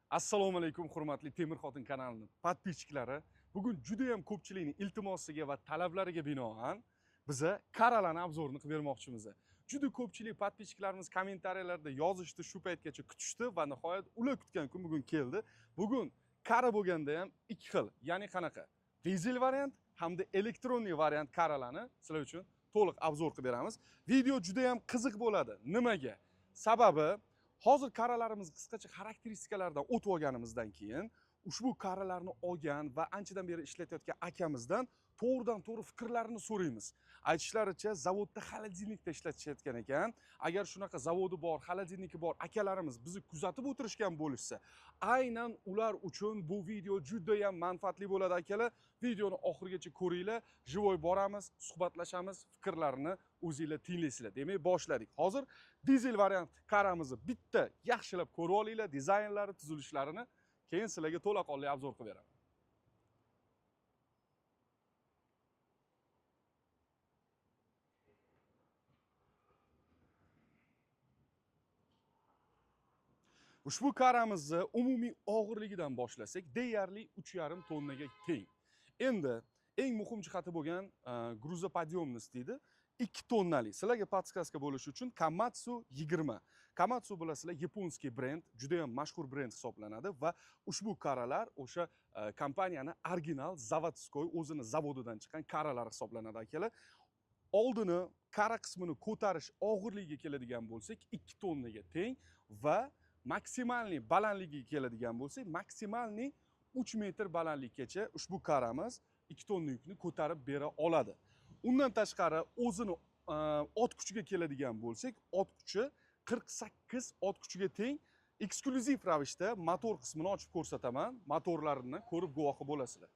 Assalomu alaykum hurmatli Temir Xotin kanalining podpischiklari. Bugun juda ham ko'pchilikning iltimosiga va talablariga binoan biza Corolla'ni obzorini qilib bermoqchimiz. Juda ko'pchilik podpischilarimiz kommentariyalarda yozishdi, shu paytgacha kutishdi va nihoyat ular kutgan kun bugun keldi. Bugun Corolla bo'lganda ham ikki xil, ya'ni qanaqa? Dizel variant hamda elektronli variant Corolla'ni sizlar uchun to'liq obzor qilib beramiz. Video juda ham qiziq bo'ladi. Nimaga? Sababi hozir Corollalarimiz qisqacha xarakteristikalardan o'tib olganimizdan keyin ushbu Corollalarni olgan va anchadan beri ishlatayotgan akamizdan to'g'ridan-to'g'ri fikrlarini so'raymiz. Aytishlaricha, zavodda xolodilnikda ishlatishayotgan ekan. Agar shunaqa zavodi bor, xolodilniki bor akalarimiz bizni kuzatib o'tirishgan bo'lishsa, aynan ular uchun bu video juda ham manfaatli bo'ladi akalar. Videoni oxirigacha ko'ringlar, jivoy boramiz, suhbatlashamiz, fikrlarini o'zingizlar tinglaysizlar. Demak, boshladik. Hozir dizel variant Corolla'mizni bitta yaxshilab ko'rib olinglar, dizaynlari, tuzilishlarini, keyin sizlarga to'laqonli obzor qilib beraman. Ushbu Corolla'mizni umumiy og'irligidan boshlasak, deyarli 3,5 tonnaga teng. Endi eng muhim jihati bo'lgan gruzopodъемность deydi. 2 tonnalik. Sizlarga podskaska bo'lishi uchun Komatsu 20. Komatsu bilasizlar, yaponskiy brend, juda ham mashhur brend hisoblanadi va ushbu Corollalar o'sha kompaniyani original zavodskoy o'zini zavodidan chiqqan Corollalar hisoblanadi akalar. Oldini qara qismini ko'tarish og'irligiga keladigan bo'lsak 2 tonnaga teng va maksimalniy balandligiga keladigan bo'lsak, maksimalniy 3 metr balandlikgacha ushbu Corolla'miz 2 tonna yukni ko'tarib bera oladi. Undan tashqari o'zini ot kuchiga keladigan bo'lsak, ot kuchi 48 ot kuchiga teng. Eksklyuziv ravishda motor qismini ochib ko'rsataman. Motorlarini ko'rib guvohi bo'lasizlar.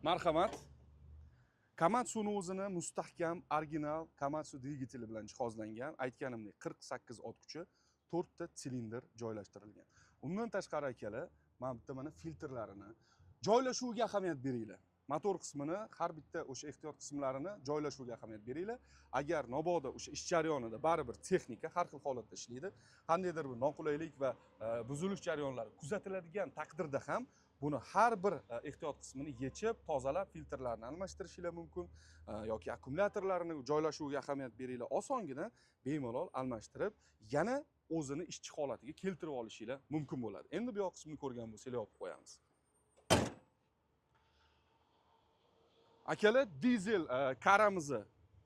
Marhamat. Komatsuning o'zini mustahkam, original Komatsu dvigateli bilan jihozlangan. Aytganimdek 48 ot kuchi, 4 ta silindr joylashtirilgan. Undan tashqari akalar, mana filtrlarini joylashuviga ahamiyat beringlar. Motor qismini, har bitta o'sha ehtiyot qismlarini joylashuviga ahamiyat beringlar. Agar mabodo o'sha ish jarayonida baribir texnika har xil holatda ishlaydi, qandaydir bir noqulaylik va buzilish jarayonlari kuzatiladigan taqdirda ham buni har bir ehtiyot qismini yechib, tozalab, filtrlarni almashtirishingiz mumkin yoki akkumulyatorlarini joylashuviga ahamiyat beringlar. Osongina bemalol almashtirib, yana o'zini ishchi holatiga keltirib olishingiz mumkin bo'ladi. Endi bu yoq qismini ko'rgan bo'lsangiz, yopib qo'yamiz. Akalar, dizel Corolla'mizni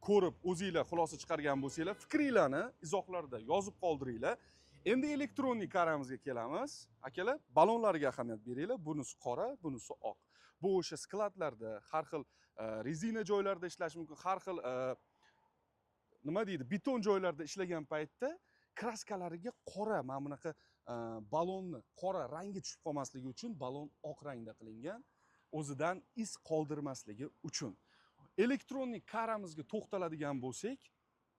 ko'rib, o'zingizlar xulosa chiqargan bo'lsanglar, fikringlarni izohlarda yozib qoldiringlar. Endi elektronlik Corolla'mizga kelamiz. Akalar, balonlarga ahamiyat beringlar. Bunisi qora, bunisi oq. Bu o'sha skladlarda, har xil rezina joylarda ishlash mumkin, har xil nima deydi, beton joylarda ishlagan paytda kraskalariga qora, mana bunaqa balonni qora rangi tushib qolmasligi uchun balon oq rangda qilingan. O'zidan iz qoldirmasligi uchun. Elektronlik Corolla'mizga to'xtaladigan bo'lsak,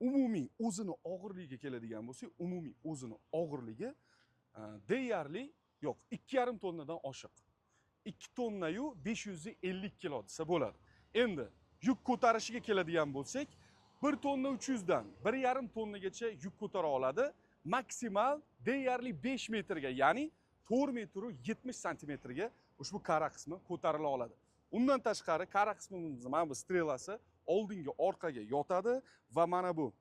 umumiy o'zini og'irligiga keladigan bo'lsak, umumiy o'zini og'irligi deyarli yo'q, 2,5 tonnadan oshiq. 2 tonna yu 550 kilo desa bo'ladi. Endi yuk ko'tarishiga keladigan bo'lsak, 1 tonna 300 dan 1,5 tonnagacha yuk ko'tara oladi. Maksimal deyarli 5 metrga, ya'ni 4 metr 70 santimetrga ushbu qara qismi ko'tarila oladi. Undan tashqari qara qismimizning mana bu strelasi oldinga orqaga yotadi va mana bu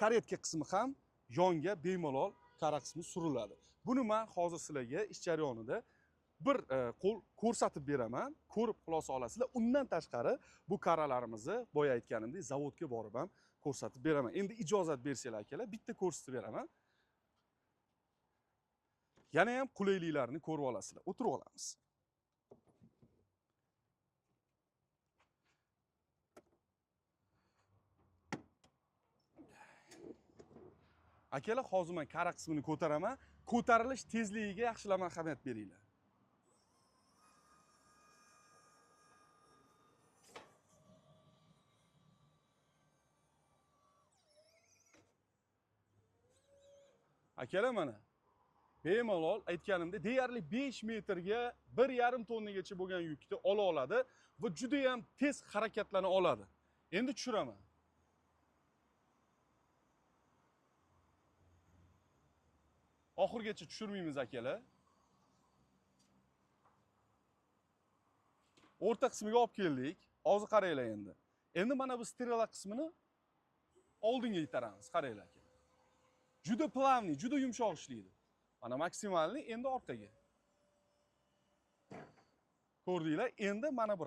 karetka qismi ham yonga bemalol qara qismi suriladi. Buni men hozir sizlarga ish jarayonida bir qo'l ko'rsatib beraman, ko'rib xulosa olasizlar. Undan tashqari bu Corolla'larimizni boya aytganimdek zavodga borib ham ko'rsatib beraman. Endi ijozat bersanglar akalar, bitta ko'rsatib beraman. Yana ham qulayliklarini ko'rib olasizlar. O'tirib olamiz. Akalar, hozir men qara qismini ko'taraman. Ko'tarilish tezligiga yaxshilab ahamiyat beringlar. Akalar, mana bemalol aytganimda deyarli 5 metrga 1,5 tonnagacha bo'lgan yukni ola oladi va juda ham tez harakatlana oladi. Endi tushiraman. oxirigacha tushirmaymiz akalar. O'rta qismiga olib keldik. Hozir qaranglar endi. Endi mana bu sterila qismini oldinga itaramiz, qaranglar aka. Juda plavniy, juda yumshoq ishlaydi. Mana maksimalni endi orqaga. Ko'rdinglar? Endi mana bu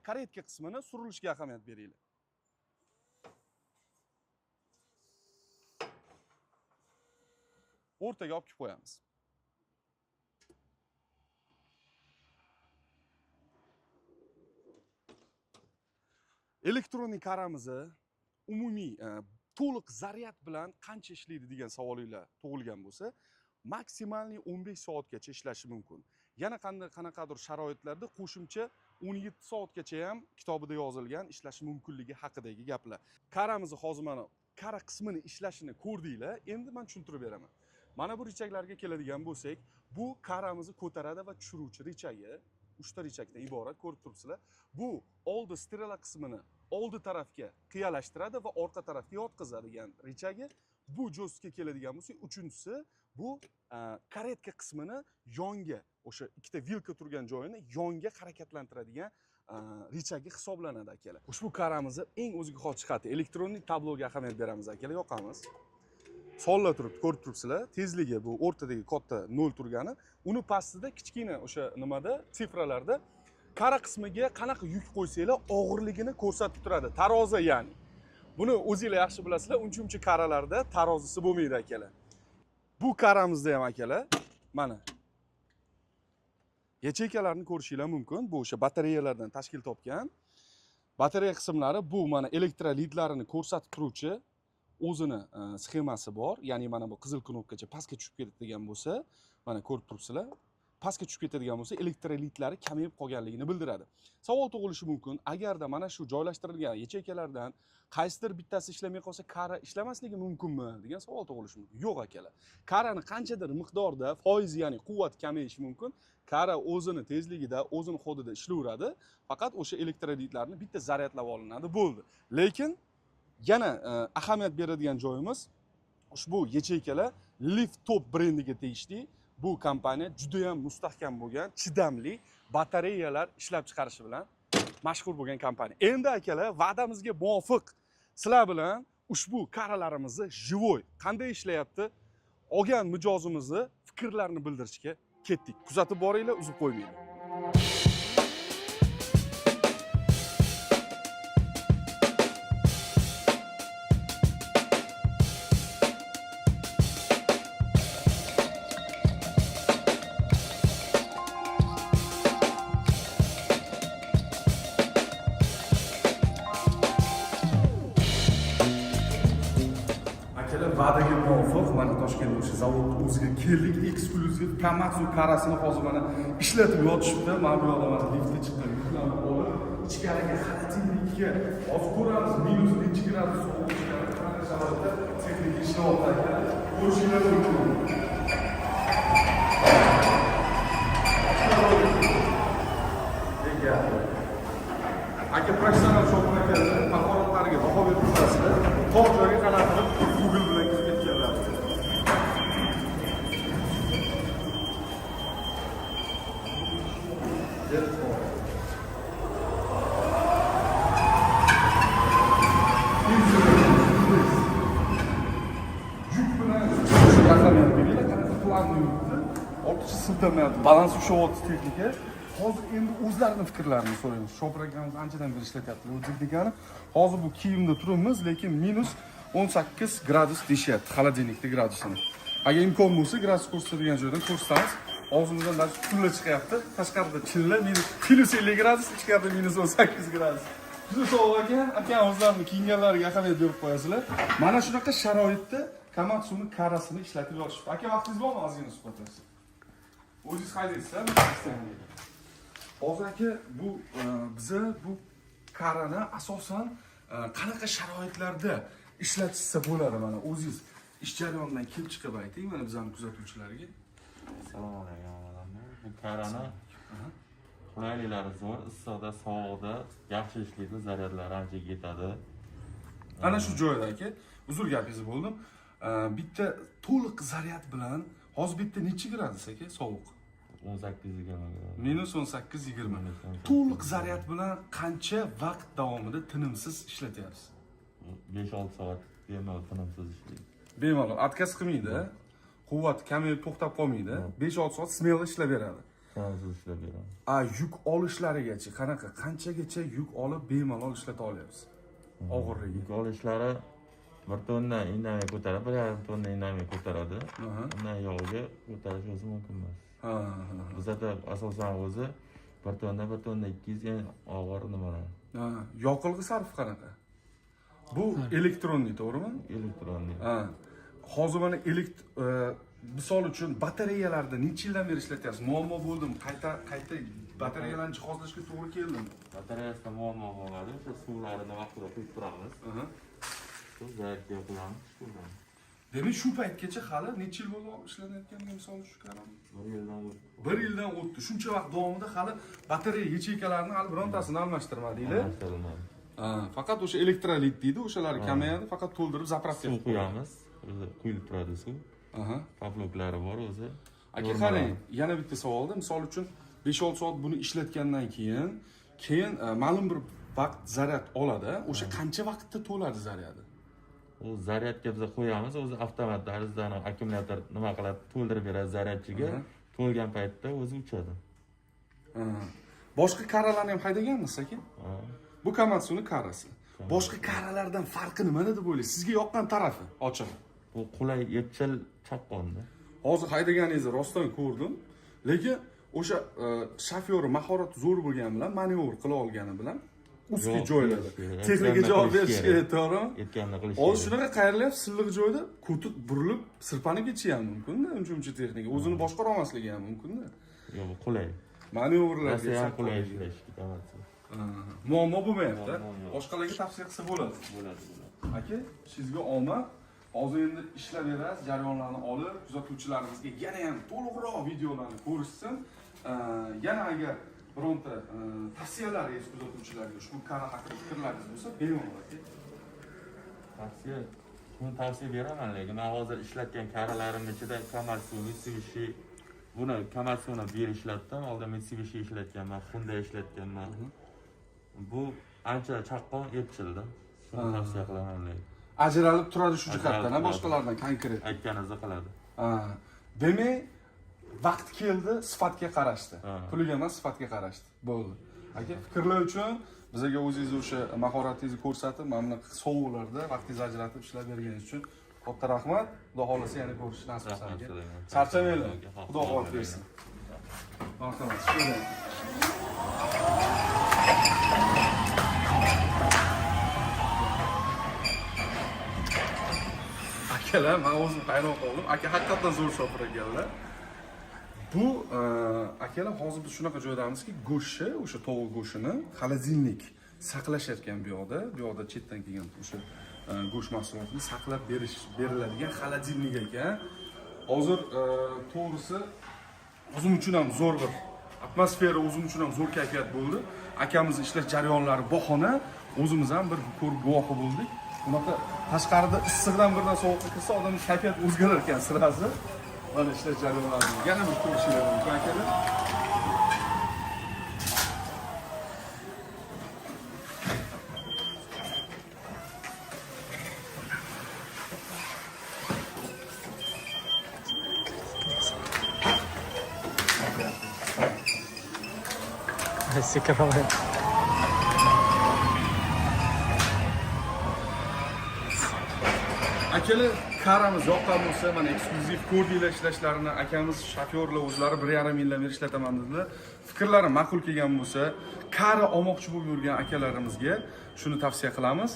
karetka qismini surilishiga ahamiyat beringlar. O'rtaga olib kelib qo'yamiz. Elektronik karamizni umumiy to'liq zaryad bilan qancha ishlaydi degan savolinglar tug'ilgan bo'lsa, maksimalni 15 soatgacha ishlashi mumkin. Yana qanaqadir sharoitlarda qo'shimcha 17 soatgacha ham kitobida yozilgan ishlashi mumkinligi haqidagi gaplar. Karamizni hozir mana kara qismini ishlashini ko'rdinglar. Endi men tushuntirib beraman. Mana bu richaglarga keladigan bo'lsak, bu karamizni ko'taradi va tushiruvchi richagi 3 ta richagdan iborat, ko'rib turibsizlar. Bu oldi sterila qismini oldi tarafga qiyalashtiradi va orqa tarafga yotqizadigan richagi. Bu jo'stga keladigan bo'lsa, uchinchisi bu karetka qismini yonga, o'sha ikkita vilka turgan joyini yonga harakatlantiradigan richagi hisoblanadi akalar. Ushbu karamizni eng o'ziga xos jihati elektronik tabloga ahamiyat beramiz akalar, yoqamiz. Sonlar turibdi, ko'rib turibsizlar. Tezligi bu o'rtadagi katta 0 turgani, uni pastida kichkina o'sha nimada sifralarda kara qismiga qanaqa yuk qo'ysanglar og'irligini ko'rsatib turadi. Tarozi ya'ni. Buni o'zingizlar yaxshi bilasizlar, uncha karalarda tarozisi bo'lmaydi akalar. Bu karamizda ham akalar, mana yacheykalarni ko'rishinglar mumkin. Bu o'sha batareyalardan tashkil topgan. Batareya qismlari bu mana elektrolitlarini ko'rsatib turuvchi o'zini sxemasi bor. Ya'ni mana bu qizil knopkacha pastga tushib ketadigan bo'lsa, mana ko'rib turibsizlar. Pastga tushib ketadigan bo'lsa, elektrolitlari kamayib qolganligini bildiradi. Savol tug'ilishi mumkin, agarda mana shu joylashtirilgan yacheykalardan qaysidir bittasi ishlamay qolsa, kara ishlamasligi mumkinmi degan savol tug'ilishi mumkin. Yo'q akalar. Karani qanchadir miqdorda foiz, ya'ni quvvat kamayishi mumkin. Kara o'zini tezligida, o'zini xodida ishlayveradi. Faqat o'sha elektrolitlarni bitta zaryadlab olinadi, bo'ldi. Lekin yana ahamiyat beradigan joyimiz ushbu yacheykalar Liftop brendiga tegishli. Bu kompaniya juda ham mustahkam bo'lgan, chidamli batareyalar ishlab chiqarishi bilan mashhur bo'lgan kompaniya. Endi akalar, va'damizga muvofiq sizlar bilan ushbu karalarimizni живой qanday ishlayapti, olgan mijozimizni fikrlarini bildirishga ketdik. Kuzatib boringlar, uzib qo'ymanglar. Va'daga muvofiq mana Toshkentda o'sha zavod o'ziga keldik, eksklyuziv Komatsu karasini hozir mana ishlatib yotishibdi. Mana bu yoqda mana liftga chiqqan yuklarni olib, ichkariga xalatiylikka hozir ko'ramiz, minus necha gradus sovuq chiqadi, qanaqa sharoitda texnika ishlayapti ekan. Ko'rishinglar mumkin. Aka professional shopga keldi, mahoratlariga baho berib turasizlar. Tog' joyga qanaqa Google bilan kirib ketganlar. Yuk bilan ahamiyat beringlar, qanaqa planni yuribdi. Ortiqcha siltamayapti, balans ushlayapti texnika. Hozir endi o'zlarini fikrlarini so'raymiz. Shopir akamiz anchadan beri ishlatyapti bu texnikani. Hozir bu kiyimda turibmiz, lekin minus 18 gradus deyishyapti, xolodilnikda gradusini. Agar imkon bo'lsa, gradus ko'rsatadigan joydan ko'rsatamiz. Og'zimizdan daryo kunlar chiqyapti. Tashqarida chilla minus 50 gradus, ichkarida minus 18 gradus. Juda sog' aka, akam o'zlarini kiyinganlariga ahamiyat berib qo'yasizlar. Mana shunaqa sharoitda Komatsuni karasini ishlatib yotishibdi. Aka, vaqtingiz bormi ozgina suhbatlashsak? O'zingiz haydaysiz-a? Hozir aka, bu biza bu karani asosan qanaqa sharoitlarda ishlatishsa bo'ladi, mana o'zingiz ish jarayonidan kelib chiqib ayting mana bizning kuzatuvchilarga. Assalomu alaykum. Bu karani qulayliklari zo'r, issiqda, sovuqda yaxshi ishlaydi, zaryadlari ancha yetadi. Ana shu joyda aka, uzr gapingizni bo'ldim. Bitta to'liq zaryad bilan Hozir bitta necha gradus aka sovuq? 18-20. Minus 18-20. To'liq zaryad bilan qancha vaqt davomida tinimsiz ishlatyapsiz? 5-6 soat bemalol tinimsiz ishlaydi. Bemalol atkaz qilmaydi. Quvvat kamayib to'xtab qolmaydi. 5-6 soat smel ishlab beradi. Tinimsiz ishlab beradi. Yuk olishlarigacha qanaqa, qanchagacha yuk olib bemalol ishlata olyapsiz? Og'irligi. Yuk olishlari 1 tonna indamay ko'taradi, 1,5 tonna indamay ko'taradi. Undan yog'iga ko'tarish o'zi mumkin emas. Bizda asosan o'zi 1 tonna 200 ga og'ir nimalar. Yoqilg'i sarfi qanaqa? Bu elektronli, to'g'rimi? Elektronli. Hozir mana misol uchun batareyalarda necha yildan beri ishlatyapsiz? Muammo bo'ldimi? Qayta batareyalarni jihozlashga to'g'ri keldimi? Batareyasida muammo bo'ladi. O'sha suvlarini vaqtida quyib turamiz. Shu zaryadga qo'yamiz, chiqadi. Demak, shu paytgacha hali necha yil bo'ldi ishlanayotganiga misol shu karam? 1 yildan o'tdi. Shuncha vaqt davomida hali batareya yacheykalarni hali birontasini almashtirmadinglar. Faqat o'sha elektrolit deydi, o'shalari kamayadi, faqat to'ldirib zapravka suv quyamiz. O'zi quyilib turadi suv. Pavloklari bor o'zi. Aka qarang, yana bitta savolda, misol uchun 5-6 soat buni ishlatgandan keyin ma'lum bir vaqt zaryad oladi. O'sha qancha vaqtda to'ladi zaryadi? U zaryadga biz qo'yamiz, o'zi avtomat darizdan akkumulyator nima qiladi, to'ldirib beradi zaryadchiga. To'lgan paytda o'zi uchadi. Boshqa karalarni ham haydaganmisiz aka? Bu Komatsuni karasi. Boshqa karalardan farqi nimada deb o'ylaysiz? Sizga yoqqan tarafi ochig'i. Bu qulay yechil chaqqonda. Hozir haydaganingizni rostdan ko'rdim, lekin o'sha shofyori mahorati zo'r bo'lgani bilan, manevr qila olgani bilan ustki joylarda texnika javob berish kerak, to'g'rimi? Yetganini qilish. Hozir shunaqa qayrilyapti, silliq joyda ko'tik burilib, sirpanib ketishi ham mumkin-da, uncha texnika. O'zini boshqara olmasligi ham mumkin-da. Yo'q, bu qulay. Manevrlarga ham qulay ishlashga muammo bo'lmayapti. Boshqalarga tavsiya qilsa bo'ladi. Aka, sizga omad. Hozir endi ishlab berasiz, jarayonlarni olib, kuzatuvchilarimizga yana ham to'liqroq videolarni ko'rishsin. Yana agar bironta tavsiyalaringiz kuzatuvchilarga ushbu kanal haqida fikrlaringiz bo'lsa, bemalol aka. Buni tavsiya beraman, lekin men hozir ishlatgan karalarimning ichida Komatsu, Mitsubishi, buni Komatsuni bir ishlatdim, oldin Mitsubishi ishlatganman, Hyundai ishlatganman. Bu ancha chaqqon yetchildi. Shuni tavsiya qilaman lekin. Ajralib turadi shu jihatdan, boshqalardan konkret. Aytganingizni qiladi. Demak, vaqt keldi, sifatga qarashdi. Puliga emas, sifatga qarashdi. Bo'ldi. Aka, fikrlar uchun bizga o'zingiz o'sha mahoratingizni ko'rsatib, mana bunaqa sovuqlarda vaqtingizni ajratib ishlab berganingiz uchun katta rahmat. Xudo xolasa yana ko'rish nasib etsin aka. Charchamanglar. Xudo xolib bersin. Marhamat. Akalar, men o'zim hayron qoldim. Aka haqiqatan zo'r shofir ekanlar. Bu akalar hozir biz shunaqa joydamizki, go'shtni, o'sha tovuq go'shtini xolodilnik saqlashayotgan bu yoqda chetdan kelgan o'sha go'sht mahsulotini saqlab beriladigan xolodilnik ekan. Hozir to'g'risi o'zim uchun ham zo'r bir atmosfera, o'zim uchun ham zo'r kayfiyat bo'ldi. Akamiz ishlash jarayonlari bahona, o'zimiz ham bir ko'rib guvohi bo'ldik. Bunaqa tashqarida issiqdan birdan sovuqqa kirsa, odamning kayfiyati o'zgarar ekan sirasi. Mana ishlash jarayonlarini yana bir ko'rishingiz mumkin akalar. Sikaramayın. Akalar, karamiz yoqqan bo'lsa, mana eksklyuziv ko'rdinglar ishlashlarini, akamiz shofyorlar o'zlari 1,5 yildan beri ishlataman dedilar. Fikrlari ma'qul kelgan bo'lsa, kara olmoqchi bo'lib yurgan akalarimizga shuni tavsiya qilamiz.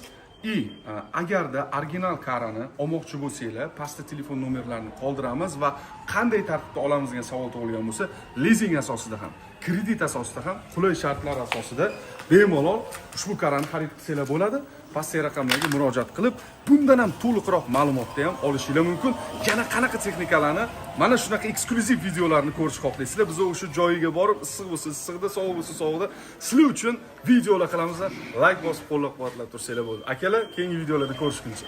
Agarda original karani olmoqchi bo'lsanglar, pastda telefon nomerlarini qoldiramiz va qanday tartibda olamiz degan savol tug'ilgan bo'lsa, lizing asosida ham, kredit asosida ham, qulay shartlar asosida bemalol ushbu karani xarid qilsanglar bo'ladi. Pastdagi raqamlarga murojaat qilib, bundan ham to'liqroq ma'lumotni ham olishingiz mumkin. Yana qanaqa texnikalarni, mana shunaqa eksklyuziv videolarni ko'rish xohlaysizlar, biz o'sha joyiga borib, issiq bo'lsa issiqda, sovuq bo'lsa sovuqda sizlar uchun videolar qilamiz. Like bosib qo'llab-quvvatlab tursanglar bo'ladi. Akalar, keyingi videolarda ko'rishguncha.